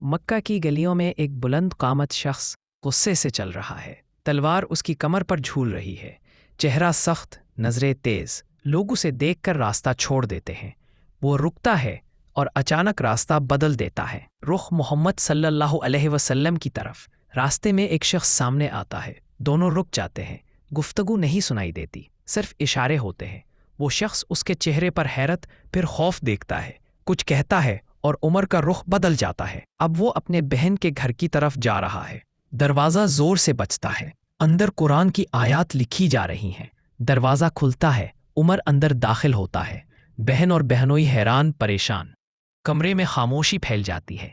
مکہ کی گلیوں میں ایک بلند قامت شخص غصے سے چل رہا ہے۔ تلوار اس کی کمر پر جھول رہی ہے، چہرہ سخت، نظریں تیز، لوگ اسے دیکھ کر راستہ چھوڑ دیتے ہیں۔ وہ رکتا ہے اور اچانک راستہ بدل دیتا ہے، رخ محمد صلی اللہ علیہ وسلم کی طرف۔ راستے میں ایک شخص سامنے آتا ہے، دونوں رک جاتے ہیں۔ گفتگو نہیں سنائی دیتی، صرف اشارے ہوتے ہیں۔ وہ شخص اس کے چہرے پر حیرت پھر خوف دیکھتا ہے، کچھ کہتا ہے اور عمر کا رخ بدل جاتا ہے۔ اب وہ اپنے بہن کے گھر کی طرف جا رہا ہے۔ دروازہ زور سے بجتا ہے، اندر قرآن کی آیات لکھی جا رہی ہیں۔ دروازہ کھلتا ہے، عمر اندر داخل ہوتا ہے، بہن اور بہنوئی حیران پریشان۔ کمرے میں خاموشی پھیل جاتی ہے،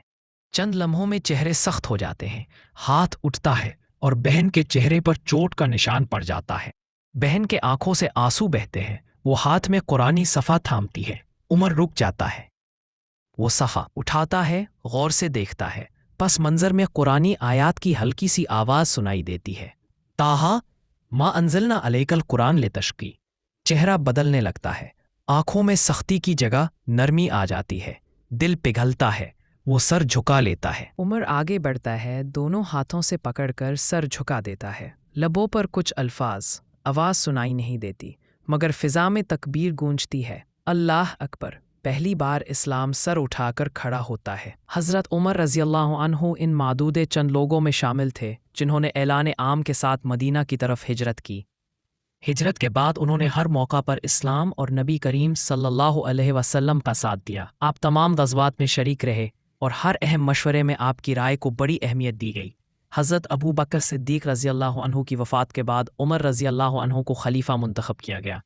چند لمحوں میں چہرے سخت ہو جاتے ہیں، ہاتھ اٹھتا ہے اور بہن کے چہرے پر چوٹ کا نشان پڑ جاتا ہے۔ بہن کے آنکھوں سے آنسو بہتے ہیں، وہ ہاتھ میں قرآنی صفحہ تھامتی ہے۔ عمر رک جاتا ہے، وہ صفحہ اٹھاتا ہے، غور سے دیکھتا ہے۔ پس منظر میں قرآنی آیات کی ہلکی سی آواز سنائی دیتی ہے، تاہا ما انزلنا علیک القرآن لتشقی۔ چہرہ بدلنے لگتا ہے، آنکھوں میں سختی کی جگہ نرمی آ جاتی ہے، دل پگھلتا ہے، وہ سر جھکا لیتا ہے۔ عمر آگے بڑھتا ہے، دونوں ہاتھوں سے پکڑ کر سر جھکا دیتا ہے۔ لبوں پر کچھ الفاظ، آواز سنائی نہیں دیتی، مگر فضا میں تکبیر گونجتی ہے، اللہ اکبر۔ پہلی بار اسلام سر اٹھا کر کھڑا ہوتا ہے۔ حضرت عمر رضی اللہ عنہ ان معدود چند لوگوں میں شامل تھے جنہوں نے اعلان عام کے ساتھ مدینہ کی طرف ہجرت کی۔ ہجرت کے بعد انہوں نے ہر موقع پر اسلام اور نبی کریم صلی اللہ علیہ وسلم کا ساتھ دیا۔ آپ تمام غزوات میں شریک رہے اور ہر اہم مشورے میں آپ کی رائے کو بڑی اہمیت دی گئی۔ حضرت ابو بکر صدیق رضی اللہ عنہ کی وفات کے بعد عمر رضی اللہ عنہ کو خلیفہ منتخب کیا گیا۔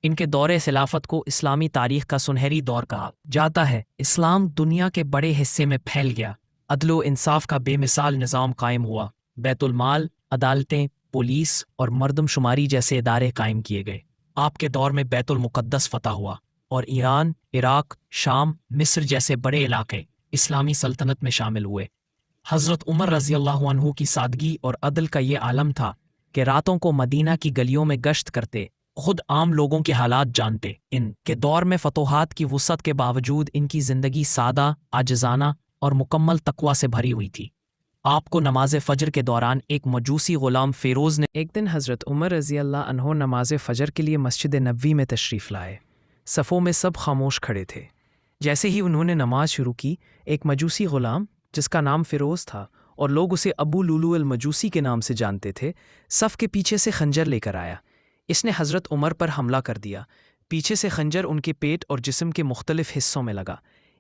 ان کے دور خلافت کو اسلامی تاریخ کا سنہری دور کہا جاتا ہے۔ اسلام دنیا کے بڑے حصے میں پھیل گیا، عدل و انصاف کا بے مثال نظام قائم ہوا، بیت المال، عدالتیں، پولیس اور مردم شماری جیسے ادارے قائم کیے گئے۔ آپ کے دور میں بیت المقدس فتح ہوا اور ایران، عراق، شام، مصر جیسے بڑے علاقے اسلامی سلطنت میں شامل ہوئے۔ حضرت عمر رضی اللہ عنہ کی سادگی اور عدل کا یہ عالم تھا کہ راتوں کو مدینہ کی گلیوں میں گشت کرتے، خود عام لوگوں کے حالات جانتے۔ ان کے دور میں فتوحات کی وسعت کے باوجود ان کی زندگی سادہ، عاجزانہ اور مکمل تقوی سے بھری ہوئی تھی۔ آپ کو نماز فجر کے دوران ایک مجوسی غلام فیروز نے ایک دن حضرت عمر رضی اللہ عنہ نماز فجر کے لیے مسجد نبوی میں تشریف لائے۔ صفوں میں سب خاموش کھڑے تھے۔ جیسے ہی انہوں نے نماز شروع کی، ایک مجوسی غلام جس کا نام فیروز تھا اور لوگ اسے ابو لولو المجوسی کے نام سے جانتے تھے، صف کے پیچھے سے خنجر لے کر آیا۔ اس نے حضرت عمر پر حملہ کر دیا۔ پیچھے سے خنجر ان کے پیٹ اور جسم کے مختلف حصوں میں لگا،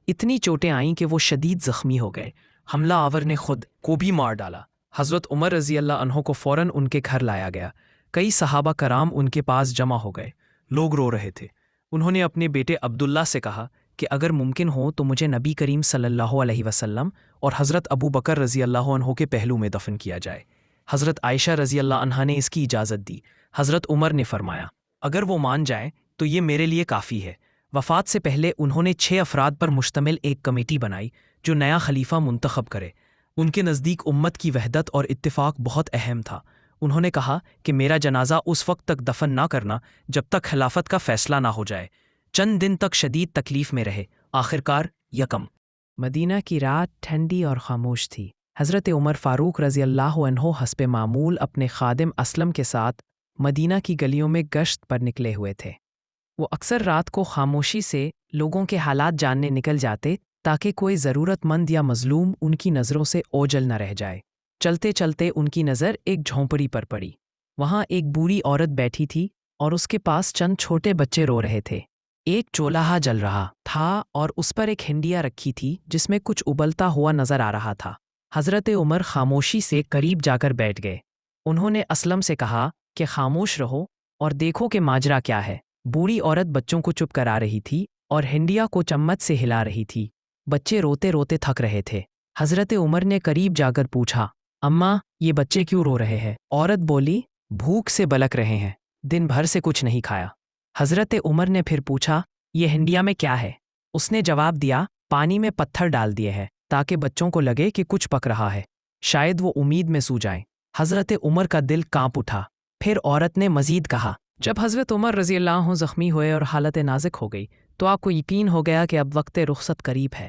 اتنی چوٹیں آئیں کہ وہ شدید زخمی ہو گئے۔ حملہ آور نے خود کو بھی مار ڈالا۔ حضرت عمر رضی اللہ عنہ کو فوراً ان کے گھر لایا گیا۔ کئی صحابہ کرام ان کے پاس جمع ہو گئے، لوگ رو رہے تھے۔ انہوں نے اپنے بیٹے عبداللہ سے کہا کہ اگر ممکن ہو تو مجھے نبی کریم صلی اللہ علیہ وسلم اور حضرت ابو بکر رضی اللہ عنہ کے پہلو میں دفن کیا جائے۔ حضرت عائشہ رضی اللہ عنہا نے اس کی اجازت دی۔ حضرت عمر نے فرمایا، اگر وہ مان جائیں تو یہ میرے لیے کافی ہے۔ وفات سے پہلے انہوں نے 6 افراد پر مشتمل ایک کمیٹی بنائی جو نیا خلیفہ منتخب کرے۔ ان کے نزدیک امت کی وحدت اور اتفاق بہت اہم تھا۔ انہوں نے کہا کہ میرا جنازہ اس وقت تک دفن نہ کرنا جب تک خلافت کا فیصلہ نہ ہو جائے۔ چند دن تک شدید تکلیف میں رہے، آخرکار یکم مدینہ کی رات ٹھنڈی اور خاموش تھی۔ حضرت عمر فاروق رضی اللہ عنہ حسب معمول اپنے خادم اسلم کے ساتھ مدینہ کی گلیوں میں گشت پر نکلے ہوئے تھے۔ وہ اکثر رات کو خاموشی سے لوگوں کے حالات جاننے نکل جاتے تاکہ کوئی ضرورت مند یا مظلوم ان کی نظروں سے اوجھل نہ رہ جائے۔ چلتے چلتے ان کی نظر ایک جھونپڑی پر پڑی۔ وہاں ایک بوڑھی عورت بیٹھی تھی اور اس کے پاس چند چھوٹے بچے رو رہے تھے۔ ایک چولہا جل رہا تھا اور اس پر ایک ہنڈیا رکھی تھی جس میں کچھ ابلتا ہوا نظر آ رہا تھا۔ حضرت عمر خاموشی سے قریب جا کر بیٹھ گئے۔ انہوں نے اسلم سے کہا کہ خاموش رہو اور دیکھو کہ ماجرا کیا ہے۔ بوڑھی عورت بچوں کو چپ کرا رہی تھی اور ہنڈیا کو چمچ سے ہلا رہی تھی۔ بچے روتے روتے تھک رہے تھے۔ حضرت عمر نے قریب جا کر پوچھا، اماں یہ بچے کیوں رو رہے ہیں؟ عورت بولی، بھوک سے بلک رہے ہیں، دن بھر سے کچھ نہیں کھایا۔ حضرت عمر نے پھر پوچھا، یہ ہنڈیا میں کیا ہے؟ اس نے جواب دیا، پانی میں پتھر ڈال دیے ہیں تاکہ بچوں کو لگے کہ کچھ پک رہا ہے، شاید وہ امید میں سو جائیں۔ حضرت عمر کا دل کانپ اٹھا۔ پھر عورت نے مزید کہا، جب حضرت عمر رضی اللہ عنہ زخمی ہوئے اور حالت نازک ہو گئی تو آپ کو یقین ہو گیا کہ اب وقت رخصت قریب ہے۔